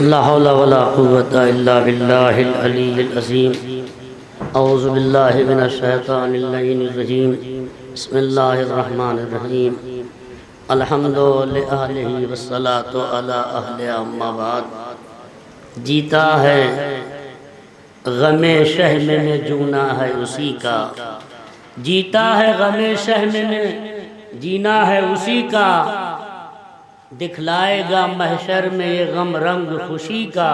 لا حول ولا قوة إلا بالله العلي العظيم. أعوذ بالله من الشيطان اللعين الرجيم. بسم الله الرحمن الرحيم. الحمد لأهله والصلاة على أهله أما بعد. جیتا ہے غم شہم میں جونا ہے اسی کا، جیتا ہے غم شہم میں جینا ہے اسی کا، دکھلائے گا محشر میں یہ غم رنگ خوشی کا.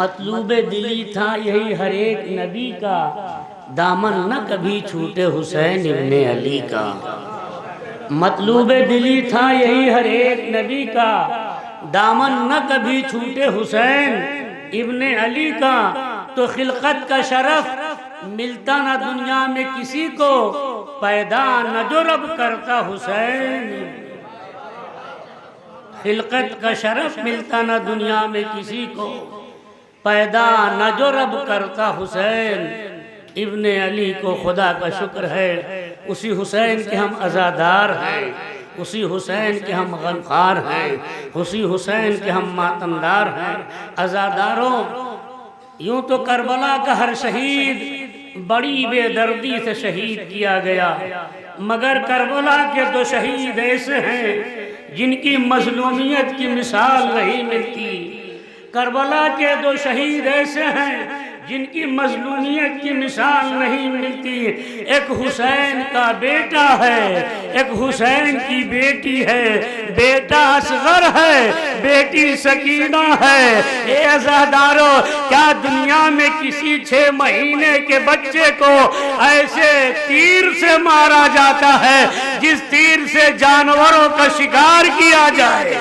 مطلوب دلی تھا یہی ہر ایک نبی کا، دامن نہ کبھی چھوٹے حسین ابن علی کا. مطلوب دلی تھا یہی ہر ایک نبی کا، دامن نہ کبھی چھوٹے حسین ابن علی کا. تو خلقت کا شرف ملتا نہ دنیا میں کسی کو، پیدا نہ جو رب کرتا حسین. خلقت کا شرف ملتا نہ دنیا میں کسی کو، پیدا نہ جو رب کرتا حسین ابن علی کو. خدا کا شکر ہے اسی حسین کے ہم عزادار ہیں، اسی حسین کے ہم غمخوار ہیں، اسی حسین کے ہم ماتمدار ہیں. عزاداروں، یوں تو کربلا کا ہر شہید بڑی بے دردی سے شہید کیا گیا، مگر کربلا کے دو شہید ایسے ہیں جن کی مظلومیت کی مثال نہیں ملتی. کربلا کے دو شہید ایسے ہیں جن کی مظلومیت کی مثال نہیں ملتی. ایک حسین کا بیٹا ہے، ایک حسین کی بیٹی ہے. بیٹا اصغر ہے، بیٹی سکینہ ہے. اے عزادارو، کیا دنیا میں کسی 6 مہینے کے بچے کو ایسے تیر سے مارا جاتا ہے جس تیر سے جانوروں کا شکار کیا جائے؟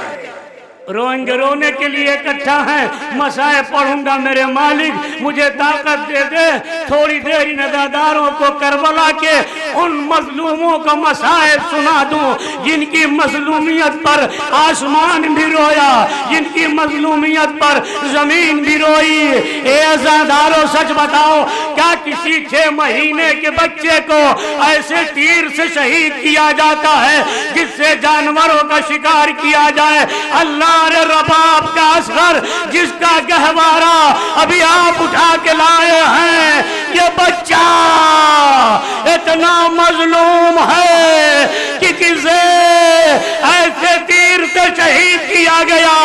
روئیں رونے کے لیے اکٹھا ہیں. مسائل پڑھوں گا میرے مالک مجھے طاقت دے دے، تھوڑی دیر ان عزاداروں کو کربلا کے ان مظلوموں کا مسائل سنا دوں جن کی مظلومیت پر آسمان بھی رویا، جن کی مظلومیت پر زمین بھی روئی. اے عزاداروں، سچ بتاؤ، کیا کسی 6 مہینے کے بچے کو ایسے تیر سے شہید کیا جاتا ہے جس سے جانوروں کا شکار کیا جائے؟ اللہ رباب کا اصغر جس کا گہوارہ ابھی آپ اٹھا کے لائے ہیں، یہ بچہ اتنا مظلوم ہے کہ کسے ایسے تیر سے شہید کیا گیا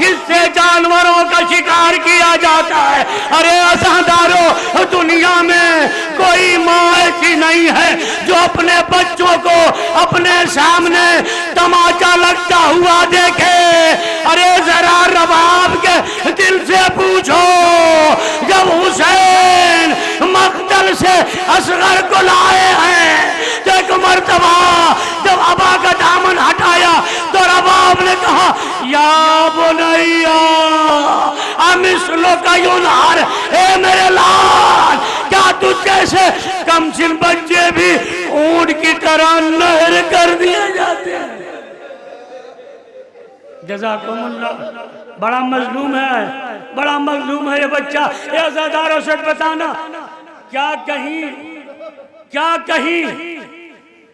جس سے جانوروں کا شکار کیا جاتا ہے. ارے عزادارو، دنیا میں کوئی ماں ایسی نہیں ہے جو اپنے بچوں کو اپنے سامنے تماچا لگتا ہوا دیکھے. ارے ذرا رباب کے دل سے پوچھو، جب حسین مقتل سے اصغر کو لائے ہیں تو ایک مرتبہ جب ابا کا دامن ہٹایا تو رباب نے کہا یا بنیا امثلو کا ینہر، اے میرے لال، کیا تجھ جیسے کم سن بچے بھی اونٹ کی طرح نہر کر دیے جاتے ہیں؟ جزاکم اللہ. بڑا مظلوم ہے، بڑا مظلوم ہے یہ بچہ. اے عزاداروں سے بتانا، کیا کہیں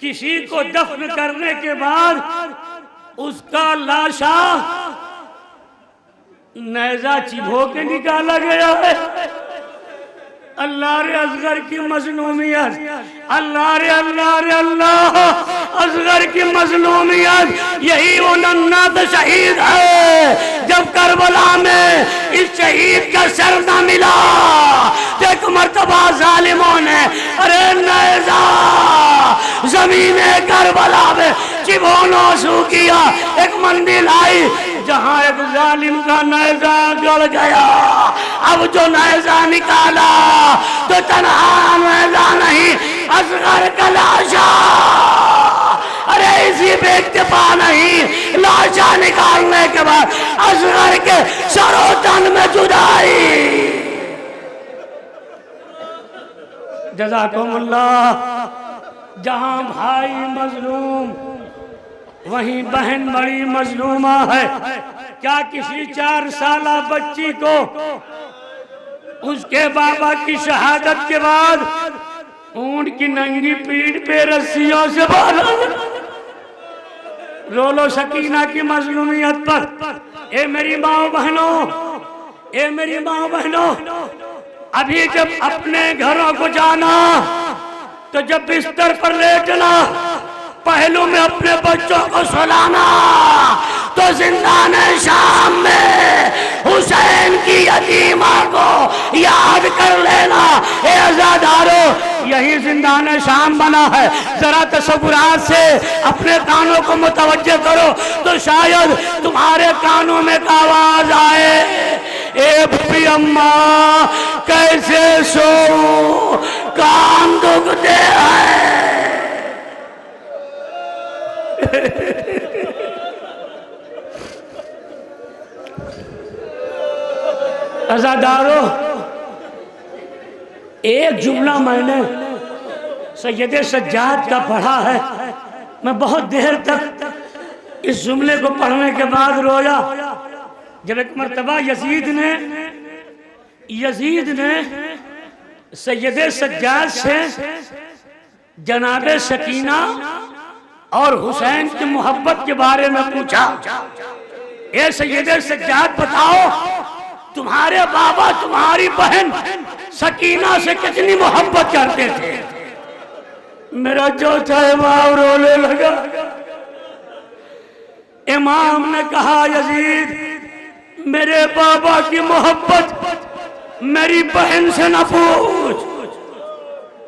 کسی کو دفن کرنے کے بعد اس کا لاشا نیزہ چبھو کے نکالا گیا ہے؟ اللہ رے اصغر کی مظلومیت، اللہ رے اصغر کی مظلومیت. یہی وہ ننھا شہید ہے جب کربلا میں اس شہید کا سر نہ ملا تو ایک مرتبہ ظالموں نے ارے نیزہ زمین کربلا میں چبھونا شروع کیا. ایک مندل آئی جہاں ایک ظالم کا نیزہ گڑ گیا. اب جو نیزہ نکالا تو تنہا نیزہ نہیں، اصغر کا لاشا. ارے اسی پہ اکتفا نہیں، لاشا نکالنے کے بعد اصغر کے سر و تن میں جدائی. جزاکم اللہ. جہاں بھائی مظلوم وہیں بہن بڑی مظلومہ ہے. کیا کسی 4 سالہ بچی کو اس کے بابا کی شہادت کے بعد اونٹ کی ننگی پیٹھ پہ رسیوں سے باندھا؟ رو لو سکینہ کی مظلومیت پر. اے میری ماں بہنوں، اے میری ماں بہنوں، ابھی جب اپنے گھروں کو جانا تو جب بستر پر لیٹنا پہلو میں اپنے بچوں کو سلانا تو زندان شام میں حسین کی یتیمہ کو یاد کر لینا۔ اے عزادارو، یہی زندان شام بنا ہے، ذرا تصورات سے اپنے کانوں کو متوجہ کرو تو شاید تمہارے کانوں میں ایک آواز آئے، اے بھوپی اماں کیسے سو کان دکھتے ہیں۔ عزادارو، ایک جملہ میں نے سید سجاد کا پڑھا ہے، میں بہت دیر تک اس جملے کو پڑھنے کے بعد رویا۔ جب ایک مرتبہ یزید نے سید سجاد سے جناب سکینہ اور حسین کی محبت کے بارے میں پوچھا، اے سید سجاد بتاؤ تمہارے بابا تمہاری بہن سکینہ سے کتنی محبت کرتے تھے؟ میرا چوتھا امام رونے لگا۔ امام نے کہا، یزید میرے بابا کی محبت میری بہن سے نہ پوچھ۔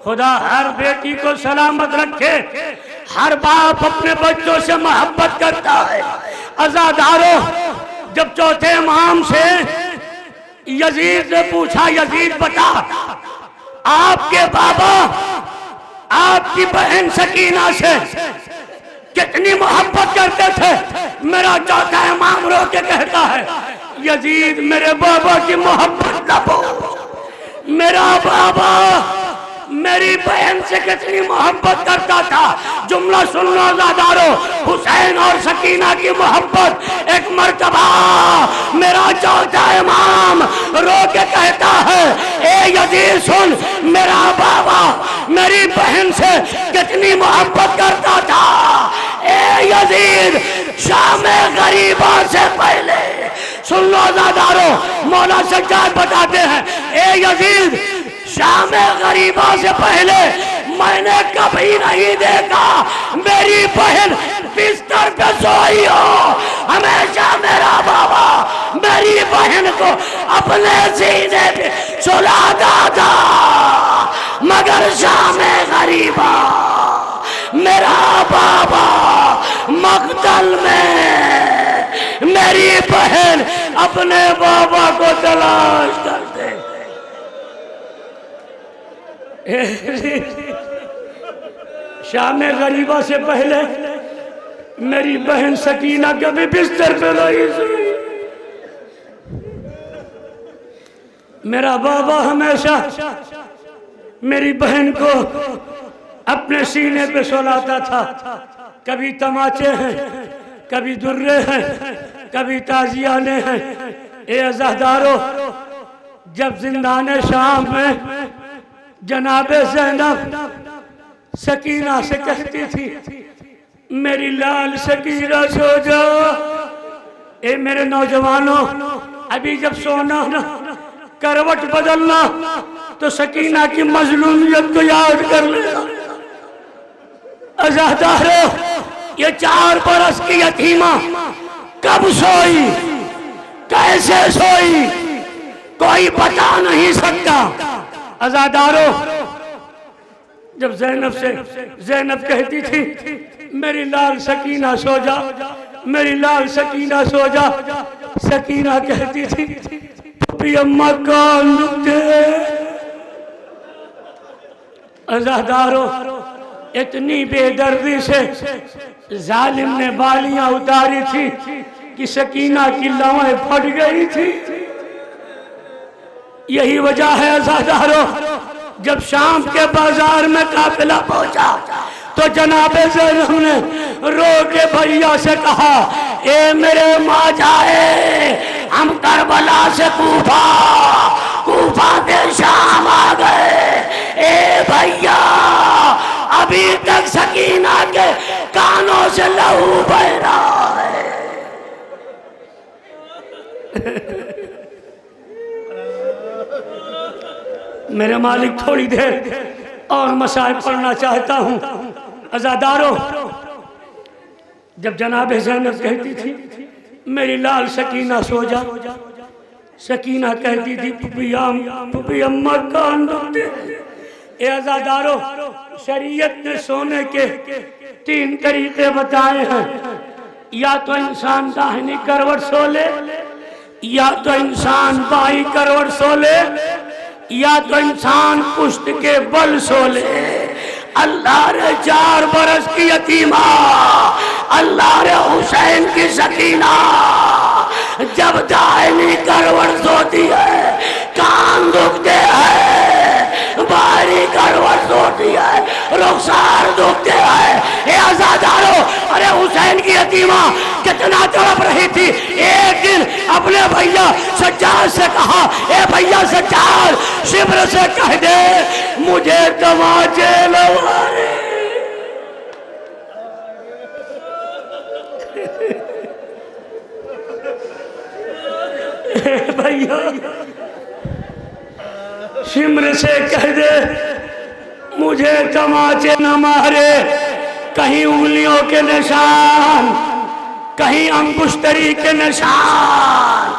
خدا ہر بیٹی کو سلامت رکھے، ہر باپ اپنے بچوں سے محبت کرتا ہے۔ عزادارو، جب چوتھے امام سے یزید نے پوچھا، یزید بتا آپ کے بابا آپ کی بہن سکینہ سے کتنی محبت کرتے تھے؟ میرا چوتھا امام رو کے کہتا ہے، یزید میرے بابا کی محبت نہ پوچھ، میرا بابا میری بہن سے کتنی محبت کرتا تھا۔ جملہ سن لو عزادارو، حسین اور سکینہ کی محبت۔ ایک مرتبہ میرا چوتھا امام رو کے کہتا ہے، اے یزید سن، میرا بابا میری بہن سے کتنی محبت کرتا تھا۔ اے یزید شام غریبہ سے پہلے، سن لو عزادارو، مولا سجاد بتاتے ہیں، اے یزید شام غریبہ سے پہلے میں نے کبھی نہیں دیکھا میری بہن بستر پہ سوئی ہو۔ ہمیشہ میرا بابا میری بہن کو اپنے سینے پہ سلاتا تھا، مگر شام غریبہ میرا بابا مقتل میں میری بہن اپنے بابا کو تلاش کرتے۔ شام غریبہ سے پہلے میری بہن سکینہ کبھی بستر پہ نہیں سوئی۔ میرا بابا ہمیشہ میری بہن کو اپنے سینے پہ سلاتا تھا۔ کبھی تماچے ہیں، کبھی درے ہیں، کبھی تازیانے ہیں۔ اے عزادارو، جب زندان شام میں جناب زینب سکینہ سے کہتی تھی، میری لال سکینہ سو جا۔ اے میرے نوجوانوں، ابھی جب سونا نا، کروٹ بدلنا تو سکینہ کی مظلومیت کو یاد کر لینا۔ عزادارو، یہ 4 برس کی یتیمہ کب سوئی، کیسے سوئی، کوئی بتا نہیں سکتا۔ عزادارو، جب زینب کہتی تھی میری لال سکینہ سو جا، میری لال سکینہ سو جا، سکینہ کہتی تھی بھی اماں کان دکھتے۔ عزادارو، اتنی بے دردی سے ظالم نے بالیاں اتاری تھی کہ سکینہ کی لویں پھٹ گئی تھی۔ یہی وجہ ہے عزادارو، جب شام کے بازار میں قافلہ پہنچا تو جناب زینب نے رو کے بھیا سے کہا، اے میرے ماں جائے، ہم کربلا سے کوفہ سے شام آ گئے۔ اے بھیا، ابھی تک سکینہ کے کانوں سے لہو بہ رہا ہے۔ میرے مالک تھوڑی دیر اور مسائل پڑھنا چاہتا ہوں۔ عزادارو، جب جناب زینب کہتی تھی میری لال سکینہ سو جا، سکینہ کہتی تھی پھپھی اماں کان دکھتے۔ اے عزادارو، شریعت نے سونے کے 3 طریقے بتائے ہیں۔ یا تو انسان داہنی کروٹ سو لے، یا تو انسان بائیں کروٹ سو لے، یا تو انسان پشت کے بل سو لے۔ اللہ رے 4 برس کی یتیمہ، اللہ رے حسین کی سکینہ، جب دائمی کروٹ سوتی ہے کان دکھتے ہیں، بائیں کروٹ سوتی ہے رخسار دکھتے ہیں۔ اے عزادارو، ارے حسین کی یتیمہ کتنا تڑپ رہی تھی۔ ایک دن اپنے بھیا سجاد سے کہا، اے بھیا سجاد، شبر سے کہہ دے مجھے تماچے لگوانے۔ بھیا شمر سے کہہ دے مجھے تماچے نہ مارے، کہیں انگلیوں کے نشان، کہیں انگشتری کے نشان۔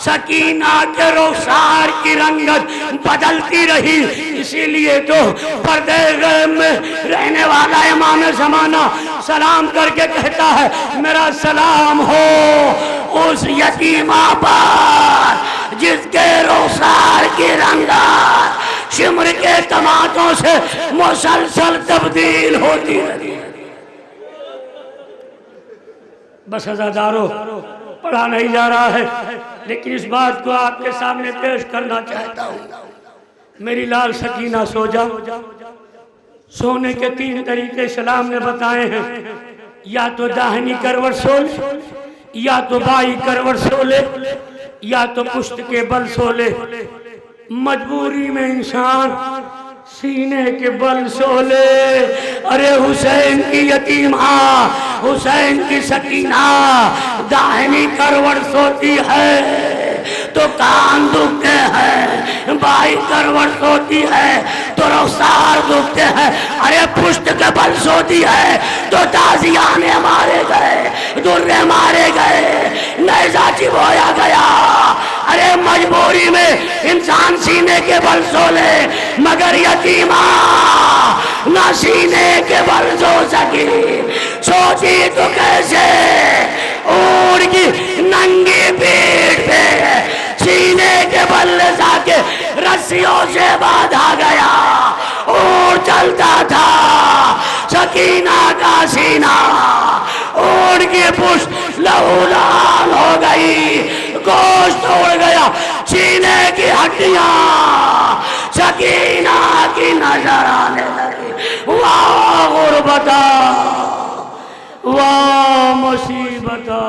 سکینہ کے رخسار کی رنگت بدلتی رہی، اسی لیے تو پردے غیب میں رہنے والا امام زمانہ سلام کر کے کہتا ہے میرا سلام ہو اس یتیمہ پر جس کے رخسار کی رنگت شمر کے تماچوں سے مسلسل تبدیل ہوتی رہی۔ بس عزادارو، پڑھا نہیں جا رہا ہے لیکن اس بات کو آپ کے سامنے پیش کرنا چاہتا ہوں۔ میری لال سکینہ سو جا۔ سونے کے 3 طریقے اسلام نے بتائے ہیں۔ یا تو داہنی کروٹ سو لے، یا تو بائیں کروٹ سو لے، یا تو پشت کے بل سو لے۔ مجبوری میں انسان سینے کے بل سو لے۔ ارے حسین کی یتیمہ، حسین کی سکینہ داہنی کروٹ سوتی ہے تو کان دکھتے ہیں، بائیں کروٹ سوتی ہے تو رخسار دکھتے ہیں۔ ارے پشت کے بل سوتی ہے تو تازیانے مارے گئے، درے مارے گئے، نیزہ چبویا گیا۔ ارے مجبوری میں انسان سینے کے بل سو لے، مگر یتیمہ نہ سینے کے بل سو سکی، سوچی تو کیسے؟ اونٹ کی ننگی پیٹھ پہ سینے کے بل لے جا کے رسیوں سے باندھا گیا۔ اونٹ چلتا تھا، سکینہ کا سینہ اونٹ کی پشت لہو لال ہو گئی، گوشت توڑ گیا، سینے کی ہڈیاں سکینہ کی نظر آنے لگی۔ واہ غربتہ، واہ مصیبتہ۔